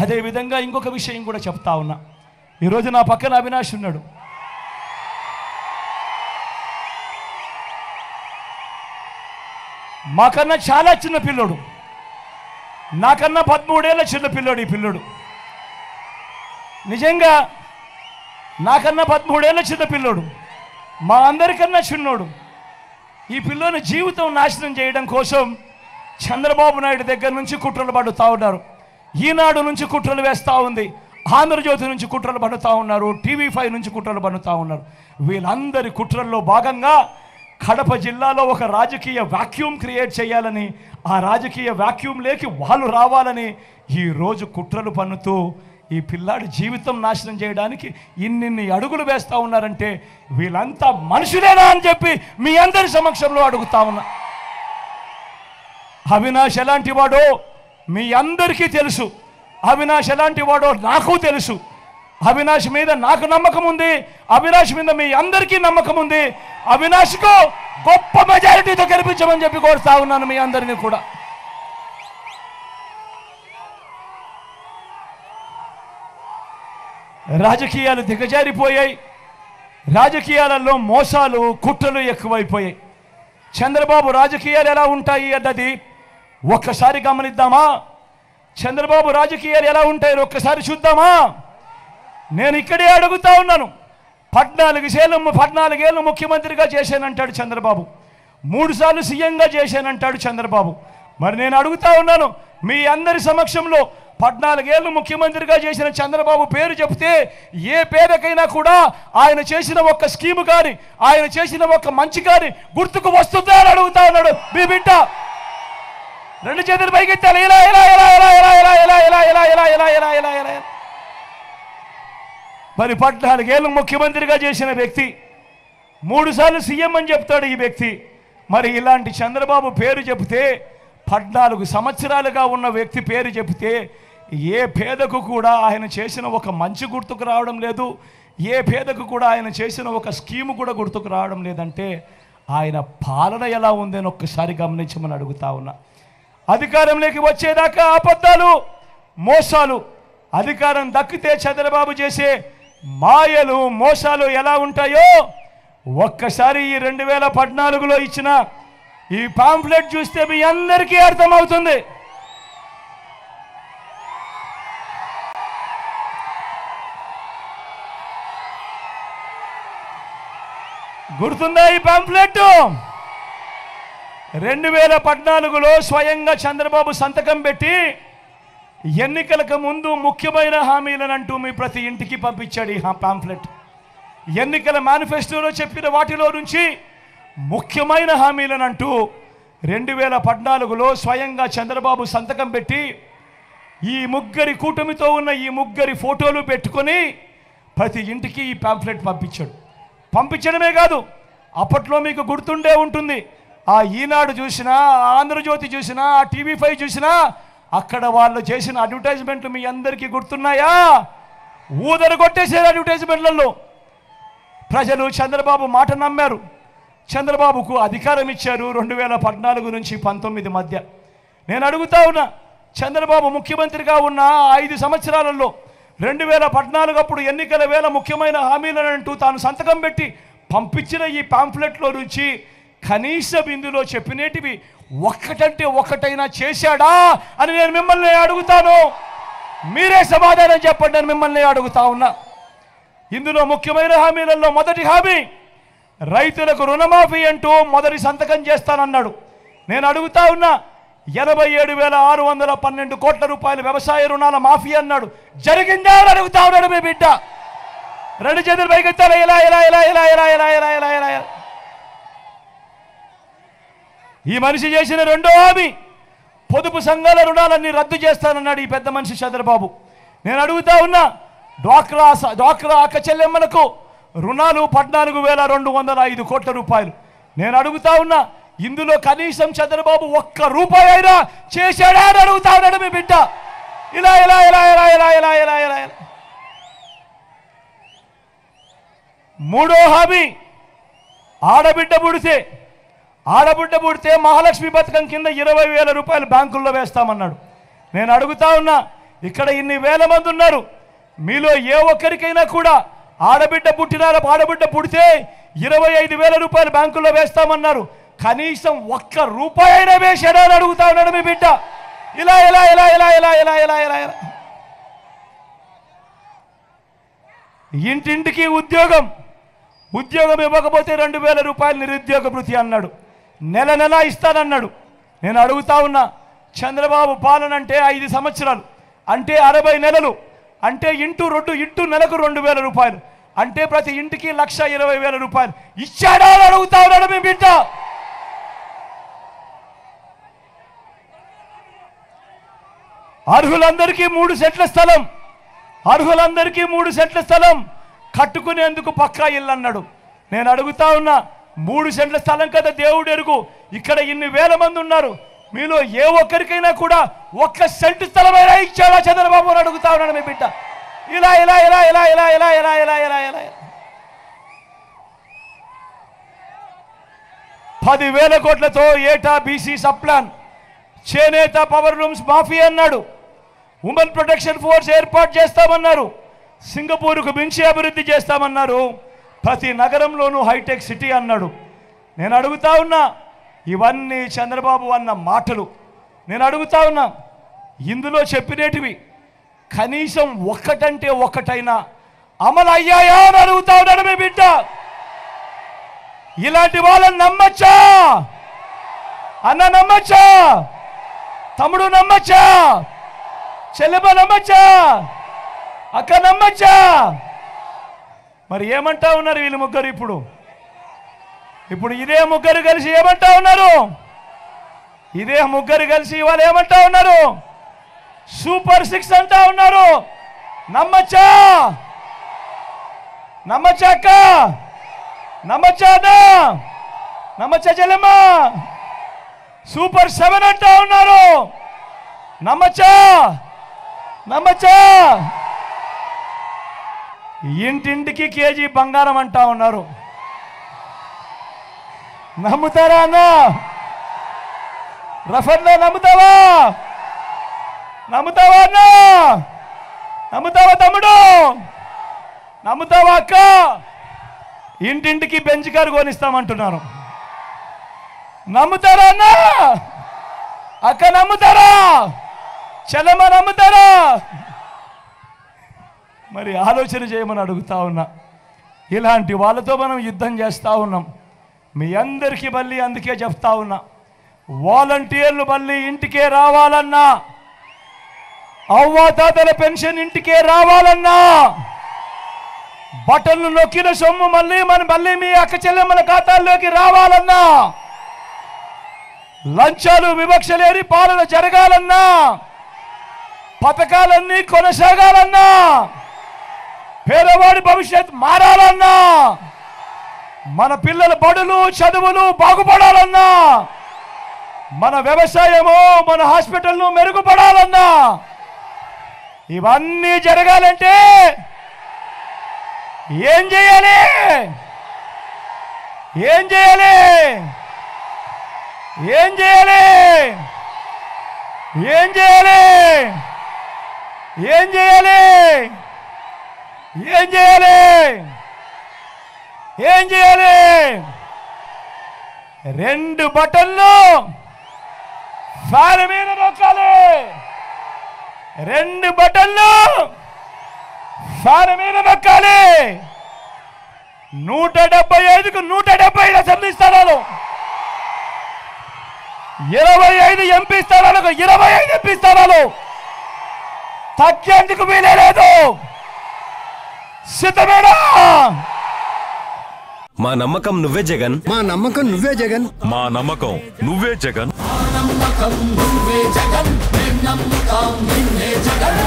అదేవిధంగా ఇంకొక విషయం కూడా చెప్తా ఉన్నా. ఈరోజు నా పక్కన అవినాష్ ఉన్నాడు. మాకన్నా చాలా చిన్న పిల్లోడు, నాకన్నా 13 ఏళ్ళ చిన్న పిల్లోడు. ఈ పిల్లోడు నిజంగా నాకన్నా 13 ఏళ్ళ చిన్న పిల్లోడు, మా అందరికన్నా చిన్నోడు. ఈ పిల్లోని జీవితం నాశనం చేయడం కోసం చంద్రబాబు నాయుడు దగ్గర నుంచి కుట్రలు పడుతూ ఉన్నారు. ఈనాడు నుంచి కుట్రలు వేస్తూ ఉంది, ఆంధ్రజ్యోతి నుంచి కుట్రలు పడుతూ ఉన్నారు, TV5 నుంచి కుట్రలు పడుతూ ఉన్నారు. వీళ్ళందరి కుట్రల్లో భాగంగా కడప జిల్లాలో ఒక రాజకీయ వాక్యూమ్ క్రియేట్ చేయాలని, ఆ రాజకీయ వాక్యూమ్లోకి వాళ్ళు రావాలని ఈరోజు కుట్రలు పన్నుతూ ఈ పిల్లాడి జీవితం నాశనం చేయడానికి ఇన్నిన్ని అడుగులు వేస్తూ ఉన్నారంటే వీళ్ళంతా మనుషులేనా అని చెప్పి మీ అందరి సమక్షంలో అడుగుతా ఉన్నా. అవినాష్ ఎలాంటి వాడో మీ అందరికీ తెలుసు, అవినాష్ ఎలాంటి వాడో నాకు తెలుసు. అవినాష్ మీద నాకు నమ్మకం ఉంది, అవినాష్ మీద మీ అందరికీ నమ్మకం ఉంది. అవినాష్కు గొప్ప మెజారిటీతో గెలిపించమని చెప్పి కోరుతా ఉన్నాను మీ అందరినీ కూడా. రాజకీయాలు దిగజారిపోయాయి, రాజకీయాలలో మోసాలు కుట్రలు ఎక్కువైపోయాయి. చంద్రబాబు రాజకీయాలు ఎలా ఉంటాయి అన్నది ఒక్కసారి గమనిద్దామా? చంద్రబాబు రాజకీయాలు ఎలా ఉంటాయో ఒక్కసారి చూద్దామా? నేను ఇక్కడే అడుగుతా ఉన్నాను. 14 ఏళ్ళు ముఖ్యమంత్రిగా చేశానంటాడు చంద్రబాబు, 3 సార్లు సీఎంగా చేశానంటాడు చంద్రబాబు. మరి నేను అడుగుతా ఉన్నాను మీ అందరి సమక్షంలో, 14 ఏళ్ళు ముఖ్యమంత్రిగా చేసిన చంద్రబాబు పేరు చెప్తే ఏ పేదకైనా కూడా ఆయన చేసిన ఒక్క స్కీము కానీ, ఆయన చేసిన ఒక్క మంచి కానీ గుర్తుకు వస్తుందా అని అడుగుతా ఉన్నాడు మీ బిడ్డ. 2 చేతులు పైకెత్తాలి. ఇలా ఇలా ఇలా ఇలా ఇలా ఇలా ఇలా ఇలా ఇలా ఇలా ఇలా ఇలా ఇలా ఇలా. మరి 14 ఏళ్ళు ముఖ్యమంత్రిగా చేసిన వ్యక్తి 3 సార్లు సీఎం అని చెప్తాడు ఈ వ్యక్తి. మరి ఇలాంటి చంద్రబాబు పేరు చెబితే, 14 సంవత్సరాలుగా ఉన్న వ్యక్తి పేరు చెబితే ఏ పేదకు కూడా ఆయన చేసిన ఒక మంచి గుర్తుకు రావడం లేదు, ఏ పేదకు కూడా ఆయన చేసిన ఒక స్కీము కూడా గుర్తుకు రావడం లేదంటే ఆయన పాలన ఎలా ఉందని ఒక్కసారి గమనించమని అడుగుతా ఉన్నా. అధికారంలోకి వచ్చేదాకా అబద్ధాలు, మోసాలు, అధికారం దక్కితే చంద్రబాబు చేసే మాయలు, మోసాలు ఎలా ఉంటాయో ఒక్కసారి ఈ 2014లో ఇచ్చిన ఈ పాంఫ్లెట్ చూస్తే మీ అందరికీ అర్థమవుతుంది. గుర్తుందా ఈ పాంఫ్లెట్? 2014లో స్వయంగా చంద్రబాబు సంతకం పెట్టి ఎన్నికలకు ముందు ముఖ్యమైన హామీలనంటూ మీ ప్రతి ఇంటికి పంపించాడు ఈ పాంఫ్లెట్. ఎన్నికల మేనిఫెస్టోలో చెప్పిన వాటిలో నుంచి ముఖ్యమైన హామీలనంటూ 2014లో స్వయంగా చంద్రబాబు సంతకం పెట్టి ఈ ముగ్గురి కూటమితో ఉన్న ఈ ముగ్గురి ఫోటోలు పెట్టుకొని ప్రతి ఇంటికి ఈ పాంఫ్లెట్ పంపించాడు. పంపించడమే కాదు, అప్పట్లో మీకు గుర్తుండే ఉంటుంది, ఆ ఈనాడు చూసినా, ఆంధ్రజ్యోతి చూసినా, TV5 చూసినా అక్కడ వాళ్ళు చేసిన అడ్వర్టైజ్మెంట్లు మీ అందరికీ గుర్తున్నాయా? ఊదరు కొట్టేసారు అడ్వర్టైజ్మెంట్లలో. ప్రజలు చంద్రబాబు మాట నమ్మారు, చంద్రబాబుకు అధికారం ఇచ్చారు 2014 నుంచి 19 మధ్య. నేను అడుగుతా ఉన్నా, చంద్రబాబు ముఖ్యమంత్రిగా ఉన్న 5 సంవత్సరాలలో 2014 అప్పుడు ఎన్నికల వేళ ముఖ్యమైన హామీలనంటూ తాను సంతకం పెట్టి పంపించిన ఈ పాంఫ్లెట్లో నుంచి కనీసం ఇందులో చెప్పినేటివి ఒక్కటంటే ఒక్కటైనా చేశాడా అని నేను మిమ్మల్ని అడుగుతాను. మీరే సమాధానం చెప్పండి అని మిమ్మల్ని అడుగుతా ఉన్నా. ఇందులో ముఖ్యమైన హామీలలో మొదటి హామీ రైతులకు రుణమాఫీ అంటూ మొదటి సంతకం చేస్తానన్నాడు. నేను అడుగుతా ఉన్నా, 87,612 కోట్ల రూపాయల వ్యవసాయ రుణాల మాఫీ అన్నాడు, జరిగిందా అని అడుగుతా ఉన్నాడు మీ బిడ్డ. 2 చేతులు పైకెత్తాలి. ఇలా ఇలా ఇలా ఇలా ఇలా ఇలా ఇలా ఇలా ఇలా. ఈ మనిషి చేసిన రెండో హామీ పొదుపు సంఘాల రుణాలన్నీ రద్దు చేస్తానన్నాడు ఈ పెద్ద మనిషి చంద్రబాబు. నేను అడుగుతా ఉన్నా, డ్వాక్రా అక్క చెల్లెమ్మలకు రుణాలు 14,205 కోట్ల రూపాయలు. నేను అడుగుతా ఉన్నా, ఇందులో కనీసం చంద్రబాబు ఒక్క రూపాయి అయినా చేశాడా అని అడుగుతా ఉన్నాడు మీ బిడ్డ. ఇలా ఇలా ఇలా ఇలా ఇలా ఇలా ఇలా ఇలా. మూడో హామీ ఆడబిడ్డ పుడితే మహాలక్ష్మి పథకం కింద 20,000 రూపాయలు బ్యాంకుల్లో వేస్తామన్నాడు. నేను అడుగుతా ఉన్నా, ఇక్కడ ఇన్ని వేల మంది ఉన్నారు. మీలో ఏ ఒక్కరికైనా కూడా ఆడబిడ్డ పుడితే 25,000 రూపాయలు బ్యాంకులో వేస్తామన్నారు. కనీసం ఒక్క రూపాయి అయినా వేసాడా అని అడుగుతా ఉన్నాడు మీ బిడ్డ. ఇలా ఇలా ఇలా ఇలా ఇలా ఇలా ఇలా ఇలా ఇలా ఇంటింటికి ఉద్యోగం ఇవ్వకపోతే 2,000 రూపాయలు నిరుద్యోగ భృతి అన్నాడు. నెల నెల ఇస్తానన్నాడు. నేను అడుగుతా ఉన్నా, చంద్రబాబు పాలన అంటే 5 సంవత్సరాలు అంటే 60 నెలలు అంటే ఇంటూ నెలకు 2,000 రూపాయలు అంటే ప్రతి ఇంటికి 1,20,000 రూపాయలు ఇచ్చాడా అని అడుగుతా ఉన్నాడు మీ బిడ్డ. అర్హులందరికీ 3 సెంట్ల స్థలం కట్టుకునేందుకు పక్కా ఇల్లు అన్నాడు. నేను అడుగుతా ఉన్నా, 3 సెంట్ల స్థలం కదా దేవుడు ఎరుగు. ఇక్కడ ఇన్ని వేల మంది ఉన్నారు. మీలో ఏ ఒక్కరికైనా కూడా 1 సెంటు స్థలమైనా ఇచ్చాడా చంద్రబాబు అని అడుగుతా ఉన్నాడు మీ బిడ్డ. ఇలా ఇలా ఇలా ఇలా ఇలా ఇలా ఇలా ఇలా ఇలా ఇలా 10,000 కోట్లతో ఏటా బీసీ సబ్ ప్లాన్, చేనేత పవర్ లూమ్స్ మాఫీ అన్నాడు. ఉమెన్ ప్రొటెక్షన్ ఫోర్స్ ఏర్పాటు చేస్తామన్నారు. సింగపూర్కు మించి అభివృద్ధి చేస్తామన్నారు. ప్రతి నగరంలోనూ హైటెక్ సిటీ అన్నాడు. నేను అడుగుతా ఉన్నా, ఇవన్నీ చంద్రబాబు అన్న మాటలు. నేను అడుగుతా ఉన్నా, ఇందులో చెప్పినటివి కనీసం ఒక్కటంటే ఒక్కటైనా అమలు అయ్యాయా అని అడుగుతా ఉన్నాడు మీ బిడ్డ. ఇలాంటి వాళ్ళని నమ్మచ్చా అన్న? నమ్మచ్చా? తమ్ముడు నమ్మచ్చా? చెల్లెమ్మ నమ్మచ్చా? అక్క నమ్మచ్చా? మరి ఏమంటా ఉన్నారు వీళ్ళు ముగ్గురు? ఇప్పుడు ఇదే ముగ్గురు కలిసి ఏమంటా ఉన్నారు? ఇవాళ ఏమంటా ఉన్నారు? సూపర్ 6 అంటా ఉన్నారు. నమ్మచ్చా? అక్క? నమ్మచ్చా అన్న? నమ్మచ్చా చెల్లెమ్మ? సూపర్ 7 అంటా ఉన్నారు. నమ్మచ్చా? ఇంటింటికి కేజీ బంగారం అంటా ఉన్నారు. నమ్ముతారా అన్న? రఫర్లో నమ్ముతావా అన్న? నమ్ముతావా తమ్ముడు? నమ్ముతావా అక్క? ఇంటింటికి బెంచ్ కారు కొనిస్తామంటున్నారు. నమ్ముతారా అన్న? అక్క నమ్ముతారా? చెల్లెమ్మ నమ్ముతారా? మరి ఆలోచన చేయమని అడుగుతా ఉన్నా. ఇలాంటి వాళ్ళతో మనం యుద్ధం చేస్తూ ఉన్నాం. మీ అందరికీ మళ్ళీ అందుకే చెప్తా ఉన్నా, వాలంటీర్లు మళ్ళీ ఇంటికే రావాలన్నా, అవ్వాతాతల పెన్షన్ ఇంటికే రావాలన్నా, బటన్లు నొక్కిన సొమ్ము మళ్ళీ మీ అక్క చెల్లెమ్మల ఖాతాల్లోకి రావాలన్నా, లంచాలు వివక్షలేని పాలన జరగాలన్నా, పథకాలన్నీ కొనసాగాలన్నా, పేదవాడి భవిష్యత్ మారాలన్నా, మన పిల్లల బడులు చదువులు బాగుపడాలన్నా, మన వ్యవసాయము మన హాస్పిటల్ను మెరుగుపడాలన్నా, ఇవన్నీ జరగాలంటే ఏం చేయాలి? రెండు బటన్లు ఫ్యాన్ మీద నొక్కాలి. 2 బటన్లు ఫ్యాన్ మీద నొక్కాలి. 175కు 175 అసెంబ్లీ స్థానాలు, 25 ఎంపీ స్థానాలకు 25 ఎంపీ స్థానాలు తగ్గేందుకు వీలే లేదు. సిద్ధమేనా? మా నమ్మకం నువ్వే జగన్. మా నమ్మకం నువ్వే జగన్. మా నమ్మకం నువ్వే జగన్. నమ్మకం నువ్వే జగన్. నమ్మకం నిన్నే జగన్.